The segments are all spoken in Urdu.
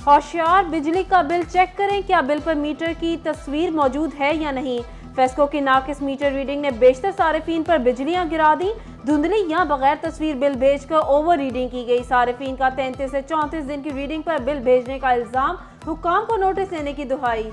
ہوشیار بجلی کا بل چیک کریں، کیا بل پر میٹر کی تصویر موجود ہے یا نہیں۔ فیسکو کی ناقص میٹر ریڈنگ نے بیشتر صارفین پر بجلیاں گرا دیں، دھندلی یا بغیر تصویر بل بھیج کر اوور ریڈنگ کی گئی۔ صارفین کا 33 سے 34 دن کی ریڈنگ پر بل بھیجنے کا الزام، حکام کو نوٹس لینے کی دہائی۔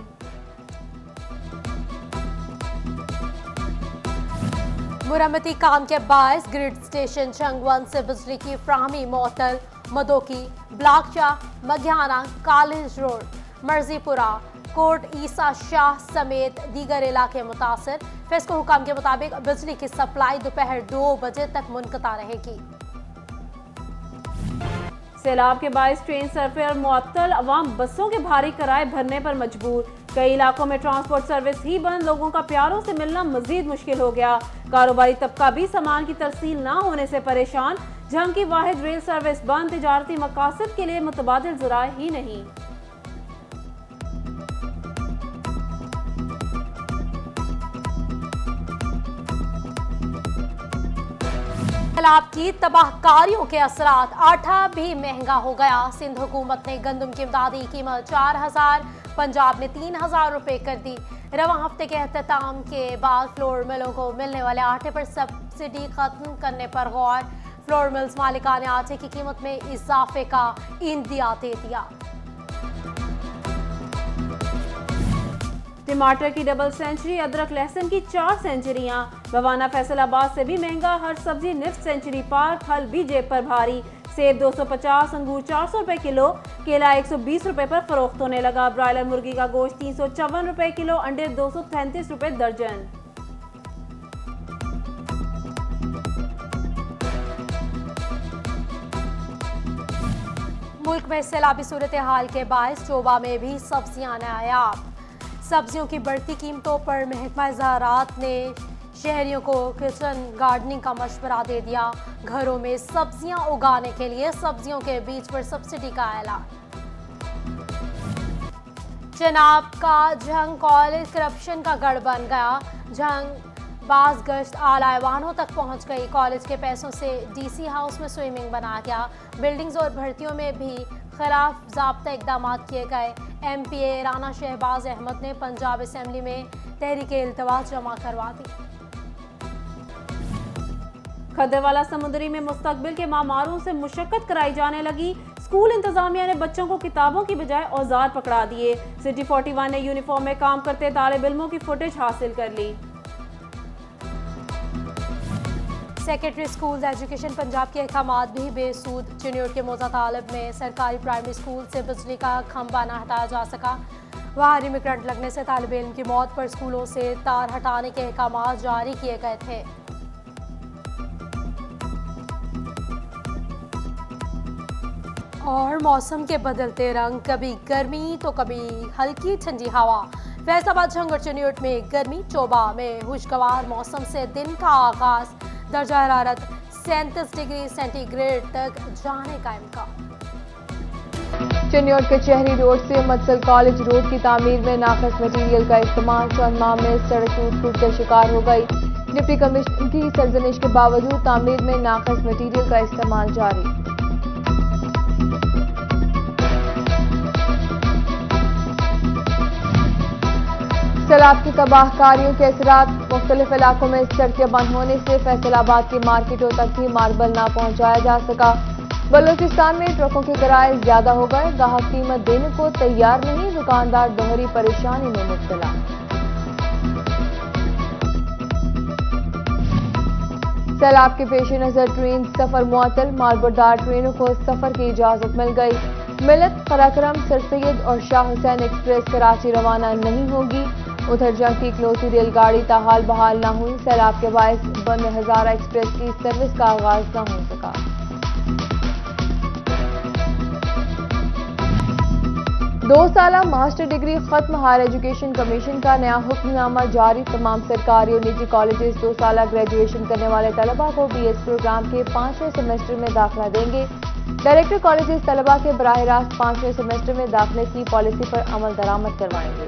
مرمتی کام کے باعث گریڈ اسٹیشن چنگون سے بجلی کی فراہمی معطل۔ مدوکی، بلاک چاہ، مگھیانہ، کالج روڈ، مرزی پورہ، کوٹ عیسیٰ شاہ سمیت دیگر علاقے متاثر۔ فیسکو حکام کے مطابق بجلی کی سپلائی دوپہر 2 بجے تک منقطع رہے گی۔ سیلاب کے باعث ٹرین سفر معطل، عوام بسوں کے بھاری کرائے بھرنے پر مجبور۔ کئی علاقوں میں ٹرانسپورٹ سروس ہی بند، لوگوں کا پیاروں سے ملنا مزید مشکل ہو گیا۔ کاروباری طبقہ بھی سامان کی ترسیل نہ ہونے سے پریشان۔ جنگ کی واحد ریل سروس بند، تجارتی مقاصد کے لیے متبادل ذرائع ہی نہیں۔ سیلاب کی تباہ کاریوں کے اثرات، آٹا بھی مہنگا ہو گیا۔ سندھ حکومت نے گندم کی امدادی قیمت 4000، پنجاب نے 3000 روپے کر دی۔ رواں ہفتے کے اختتام کے بعد فلور ملوں کو ملنے والے آٹے پر سبسڈی ختم کرنے پر غور۔ فلور ملز مالکان نے آٹے کی قیمت میں اضافے کا اندیا دے دیا۔ ٹماٹر کی ڈبل سینچری، ادرک لہسن کی 4 سینچریاں۔ بوانہ فیصل آباد سے بھی مہنگا، ہر سبزی نصف سینچری پار، پھل بھی جیب پر بھاری۔ سیب 250، انگور 400 روپے کلو، کیلا 120 روپے پر فروخت ہونے لگا۔ برائلر مرغی کا گوشت 354 روپے کلو، انڈے 233 روپے درجن۔ ملک میں سیلابی صورتحال کے باعث چوبہ میں بھی سبزیاں نایاب۔ سبزیوں کی بڑھتی قیمتوں پر محکمہ زراعت نے شہریوں کو کچن گارڈننگ کا مشورہ دے دیا۔ گھروں میں سبزیاں اگانے کے لیے سبزیوں کے بیج پر سبسڈی کا اعلان۔ چناب کا جھنگ کالج کرپشن کا گڑھ بن گیا۔ جھنگ باز گشت اعلی ایوانوں تک پہنچ گئی۔ کالج کے پیسوں سے ڈی سی ہاؤس میں سوئمنگ بنایا گیا۔ بلڈنگز اور بھرتیوں میں بھی خلاف ضابطہ اقدامات کیے گئے۔ ایم پی اے رانا شہباز احمد نے پنجاب اسمبلی میں تحریک التواء جمع کروا دی۔ کھدروالا سمندری میں مستقبل کے معماروں سے مشقت کرائی جانے لگی۔ اسکول انتظامیہ نے بچوں کو کتابوں کی بجائے اوزار پکڑا دیے۔ سٹی 41 نے یونیفارم میں کام کرتے طالب علموں کی فوٹیج حاصل کر لی۔ سیکرٹری اسکولز ایجوکیشن پنجاب کے احکامات بھی بے سود۔ چنیوٹ کے موزہ طالب میں سرکاری پرائمری اسکول سے بجلی کا کھمبا نہ ہٹایا جا سکا۔ باہری میں کرنٹ لگنے سے طالب علم کی موت پر اسکولوں سے تار ہٹانے کے احکامات جاری کیے گئے تھے۔ اور موسم کے بدلتے رنگ، کبھی گرمی تو کبھی ہلکی ٹھنڈی ہوا۔ فیصل آباد جھنگ اور چنیوٹ میں گرمی، چوبہ میں خوشگوار موسم سے دن کا آغاز، درجہ حرارت 37 ڈگری سینٹی گریڈ تک جانے کا امکان۔ چنیوٹ کے چہری روڈ سے مدسل کالج روڈ کی تعمیر میں ناقص مٹیریل کا استعمال، چند ماہ میں سڑک ٹوٹ کر شکار ہو گئی۔ ڈپٹی کمشنر کی سرزنش کے باوجود تعمیر میں ناقص مٹیریل کا استعمال جاری۔ سیلاب کی تباہ کاریوں کے اثرات، مختلف علاقوں میں سڑکیں بند ہونے سے فیصل آباد کی مارکیٹوں تک بھی ماربل نہ پہنچایا جا سکا۔ بلوچستان میں ٹرکوں کے کرائے زیادہ ہو گئے، گاہک قیمت دینے کو تیار نہیں، دکاندار دوہری پریشانی میں مبتلا۔ سیلاب کے پیش نظر ٹرین سفر معطل، مالبردار ٹرینوں کو سفر کی اجازت مل گئی۔ ملت، قراقرم، سر سید اور شاہ حسین ایکسپریس کراچی روانہ نہیں ہوگی۔ ادھر جنگ کی اکلوتی ریل گاڑی تاحال بحال نہ ہوئی، سیلاب کے باعث بند ہزارہ ایکسپریس کی سروس کا آغاز نہ ہو سکا۔ 2 سالہ ماسٹر ڈگری ختم، ہائر ایجوکیشن کمیشن کا نیا حکم نامہ جاری، تمام سرکاری اور نجی کالجز 2 سالہ گریجویشن کرنے والے طلباء کو بی ایس پروگرام کے 5ویں سیمسٹر میں داخلہ دیں گے۔ ڈائریکٹر کالجز طلباء کے براہ راست 5ویں سیمسٹر میں داخلے کی پالیسی پر عمل درآمد کروائیں گے۔